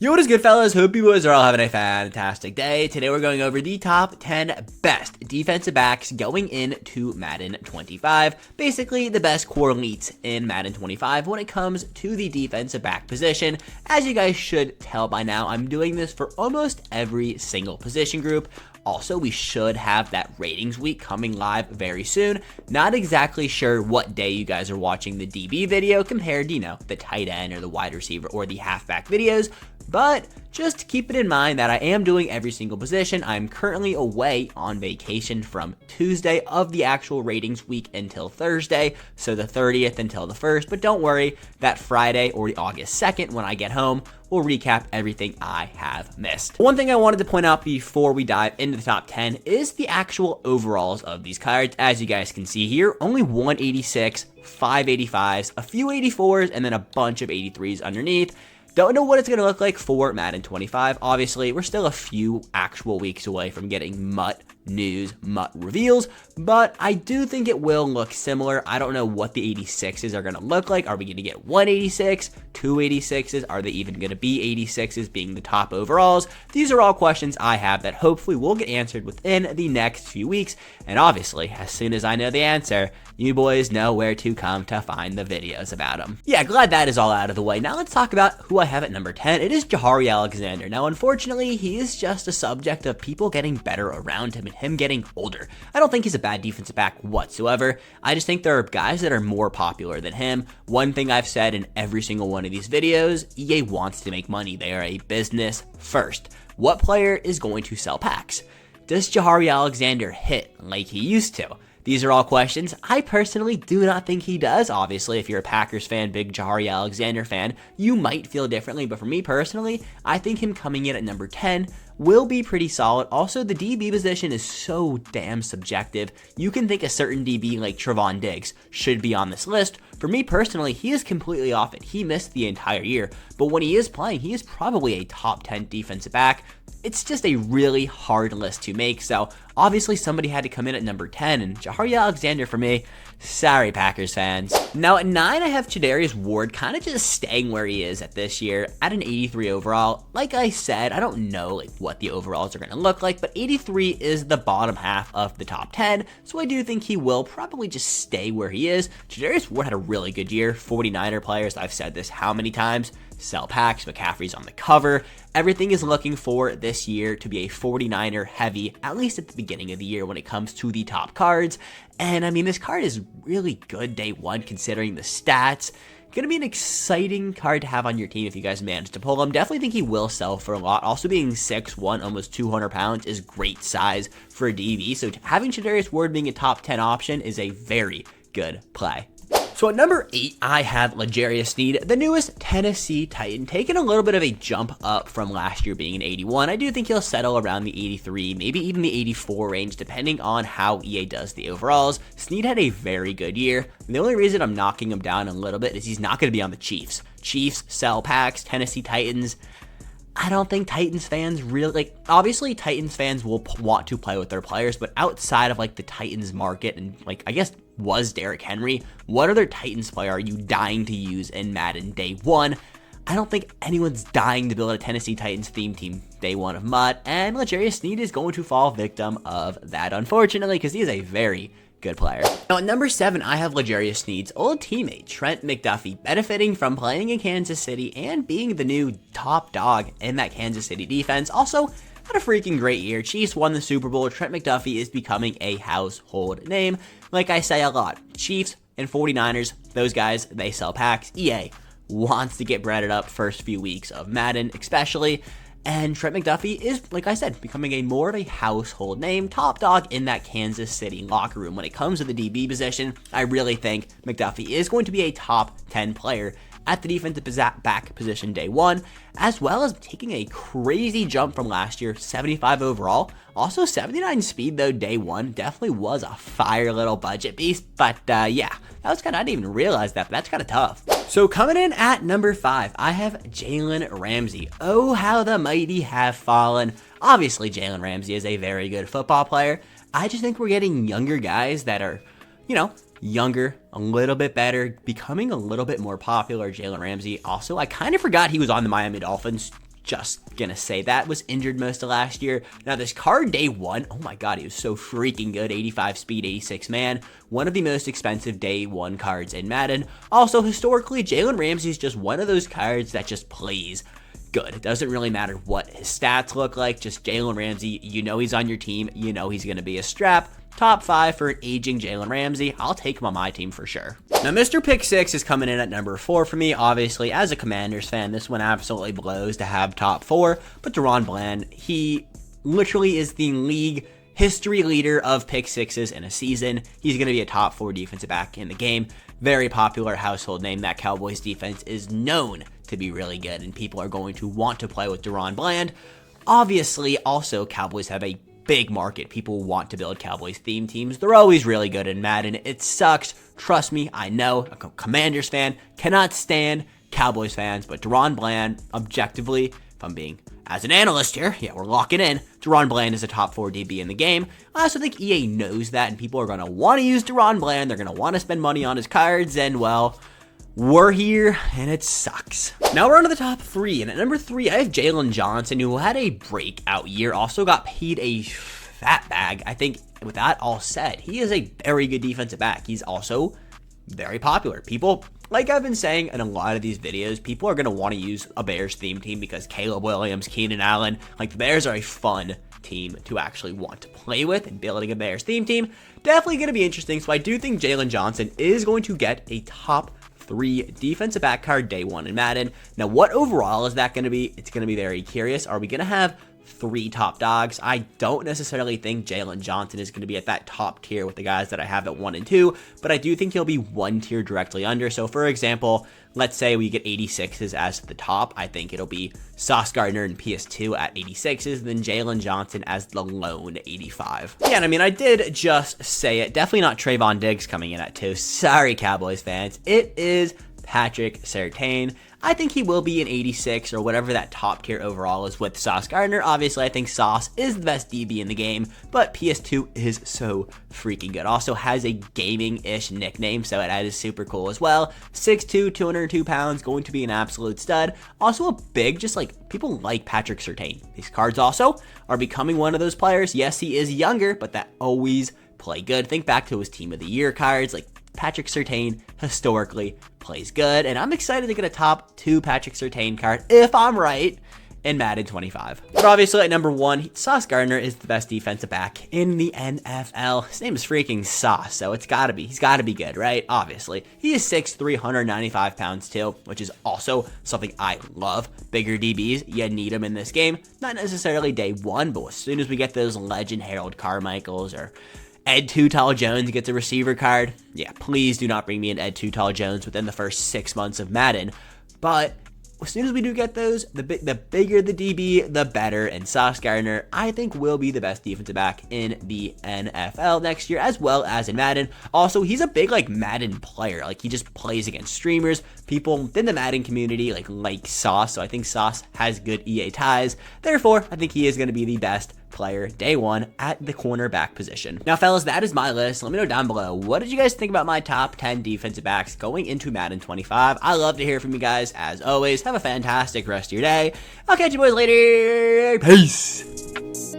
Yo, what is good, fellas? Hope you boys are all having a fantastic day. Today we're going over the top 10 best defensive backs going into Madden 25. Basically, the best core elites in Madden 25 when it comes to the defensive back position. As you guys should tell by now, I'm doing this for almost every single position group. Also, we should have that ratings week coming live very soon. Not exactly sure what day you guys are watching the DB video compared to, the tight end or the wide receiver or the halfback videos. But just keep it in mind that I am doing every single position. I'm currently away on vacation from Tuesday of the actual ratings week until Thursday, so the 30th until the 1st. But don't worry, that Friday or August 2nd when I get home, we'll recap everything I have missed. One thing I wanted to point out before we dive into the top 10 is the actual overalls of these cards. As you guys can see here, only 186, 585s, a few 84s, and then a bunch of 83s underneath. Don't know what it's going to look like for Madden 25. Obviously, we're still a few actual weeks away from getting MUT news, MUT reveals, but I do think it will look similar. I don't know what the 86s are going to look like. Are we going to get 186, 286s? Are they even going to be 86s being the top overalls? These are all questions I have that hopefully will get answered within the next few weeks. And obviously, as soon as I know the answer, you boys know where to come to find the videos about them. Yeah, glad that is all out of the way. Now let's talk about who I have at number 10. It is Jahairi Alexander. Now, unfortunately, he is just a subject of people getting better around him and him getting older. I don't think he's a bad defensive back whatsoever. I just think there are guys that are more popular than him. One thing I've said in every single one of these videos, EA wants to make money. They are a business first. What player is going to sell packs? Does Jahairi Alexander hit like he used to? These are all questions. I personally do not think he does. Obviously, if you're a Packers fan, big Jahairi Alexander fan, you might feel differently. But for me personally, I think him coming in at number 10 will be pretty solid. Also, the DB position is so damn subjective. You can think a certain DB like Trevon Diggs should be on this list. For me personally, he is completely off it. He missed the entire year. But when he is playing, he is probably a top 10 defensive back. It's just a really hard list to make, so obviously somebody had to come in at number 10, and Jahairi Alexander for me, sorry Packers fans. Now at 9, I have Chadarius Ward kind of just staying where he is at this year at an 83 overall. Like I said, I don't know what the overalls are going to look like, but 83 is the bottom half of the top 10, so I do think he will probably just stay where he is. Chadarius Ward had a really good year. 49er players, I've said this how many times? Sell packs, McCaffrey's on the cover. Everything is looking for this year to be a 49er heavy, at least at the beginning of the year when it comes to the top cards. And I mean, this card is really good day one considering the stats. Going to be an exciting card to have on your team if you guys manage to pull him. Definitely think he will sell for a lot. Also being 6'1", almost 200 pounds is great size for a DB. So having Chadarius Ward being a top 10 option is a very good play. So at number 8, I have L'Jarius Sneed, the newest Tennessee Titan, taking a little bit of a jump up from last year being an 81. I do think he'll settle around the 83, maybe even the 84 range, depending on how EA does the overalls. Sneed had a very good year. And the only reason I'm knocking him down a little bit is he's not going to be on the Chiefs. Chiefs, sell packs, Tennessee Titans. I don't think Titans fans really, obviously Titans fans will want to play with their players, but outside of the Titans market and I guess was Derrick Henry, what other Titans player are you dying to use in Madden day one? I don't think anyone's dying to build a Tennessee Titans theme team day one of MUT, and L'Jarius Sneed is going to fall victim of that, unfortunately, because he is a very good player. Now at number 7, I have L'Jarius Sneed's old teammate, Trent McDuffie, benefiting from playing in Kansas City and being the new top dog in that Kansas City defense. Also, had a freaking great year. Chiefs won the Super Bowl. Trent McDuffie is becoming a household name. Like I say a lot, Chiefs and 49ers, those guys, they sell packs. EA wants to get breaded up first few weeks of Madden, especially. And Trent McDuffie is, like I said, becoming a more of a household name, top dog in that Kansas City locker room. When it comes to the DB position, I really think McDuffie is going to be a top 10 player at the defensive back position day one, as well as taking a crazy jump from last year, 75 overall. Also 79 speed though day one, definitely was a fire little budget beast, but yeah, that was I didn't even realize that, but that's kind of tough. So coming in at number 5, I have Jalen Ramsey. Oh, how the mighty have fallen. Obviously, Jalen Ramsey is a very good football player. I just think we're getting younger guys that are, younger, a little bit better, becoming a little bit more popular. Jalen Ramsey. Also, I kind of forgot he was on the Miami Dolphins. Just gonna say that. Was injured most of last year. Now this card day one, oh my god, he was so freaking good. 85 speed, 86 man. One of the most expensive day one cards in Madden. Also, historically, Jalen Ramsey is just one of those cards that just plays good. It doesn't really matter what his stats look like. Just Jalen Ramsey, you know he's on your team. You know he's gonna be a strap. Top 5 for an aging Jalen Ramsey. I'll take him on my team for sure. Now, Mr. Pick 6 is coming in at number 4 for me. Obviously, as a Commanders fan, this one absolutely blows to have top 4. But DaRon Bland, he literally is the league history leader of pick 6s in a season. He's going to be a top 4 defensive back in the game. Very popular household name. That Cowboys defense is known to be really good, and people are going to want to play with DaRon Bland. Obviously, also, Cowboys have a big market. People want to build Cowboys theme teams. They're always really good in Madden. It sucks. Trust me, I know. A Commanders fan cannot stand Cowboys fans, but DaRon Bland, objectively, if I'm being as an analyst here, yeah, we're locking in. DaRon Bland is a top 4 DB in the game. I also think EA knows that, and people are going to want to use DaRon Bland. They're going to want to spend money on his cards, and well, we're here, and it sucks. Now we're on to the top 3, and at number 3, I have Jalen Johnson, who had a breakout year, also got paid a fat bag. I think with that all said, he is a very good defensive back. He's also very popular. People, like I've been saying in a lot of these videos, people are going to want to use a Bears theme team because Caleb Williams, Keenan Allen, like the Bears are a fun team to actually want to play with, and building a Bears theme team, definitely going to be interesting. So I do think Jalen Johnson is going to get a top 3 defensive back card day 1 in Madden. Now, what overall is that going to be? It's going to be very curious. Are we going to have 3 top dogs? I don't necessarily think Jalen Johnson is going to be at that top tier with the guys that I have at 1 and 2, but I do think he'll be 1 tier directly under. So, for example, let's say we get 86s as the top. I think it'll be Sauce Gardner and PS2 at 86s, then Jalen Johnson as the lone 85. Yeah, and I mean, I did just say it. Definitely not Trayvon Diggs coming in at 2. Sorry, Cowboys fans. It is Patrick Surtain. I think he will be an 86 or whatever that top tier overall is with Sauce Gardner. Obviously, I think Sauce is the best DB in the game, but PS2 is so freaking good. Also has a gaming-ish nickname, so that is super cool as well. 6'2", 202 pounds, going to be an absolute stud. Also a big, just like, people like Patrick Surtain. These cards also are becoming one of those players. Yes, he is younger, but that always play good. Think back to his Team of the Year cards, like Patrick Surtain historically plays good, and I'm excited to get a top 2 Patrick Surtain card, if I'm right, in Madden 25. But obviously at number 1, Sauce Gardner is the best defensive back in the NFL. His name is freaking Sauce, so he's gotta be good, right? Obviously. He is 6'3", 195 pounds too, which is also something I love. Bigger DBs, you need them in this game. Not necessarily day 1, but as soon as we get those legend Harold Carmichaels or Ed Too Tall Jones gets a receiver card, yeah, please do not bring me an Ed Too Tall Jones within the first 6 months of Madden. But as soon as we do get those, the bigger the DB, the better. And Sauce Gardner, I think, will be the best defensive back in the NFL next year, as well as in Madden. Also, he's a big, like, Madden player. Like, he just plays against streamers. People within the Madden community, like Sauce. So I think Sauce has good EA ties. Therefore, I think he is going to be the best player day 1 at the cornerback position. Now, fellas, that is my list. Let me know down below, what did you guys think about my top 10 defensive backs going into Madden 25? I love to hear from you guys. As always, have a fantastic rest of your day. I'll catch you boys later. Peace.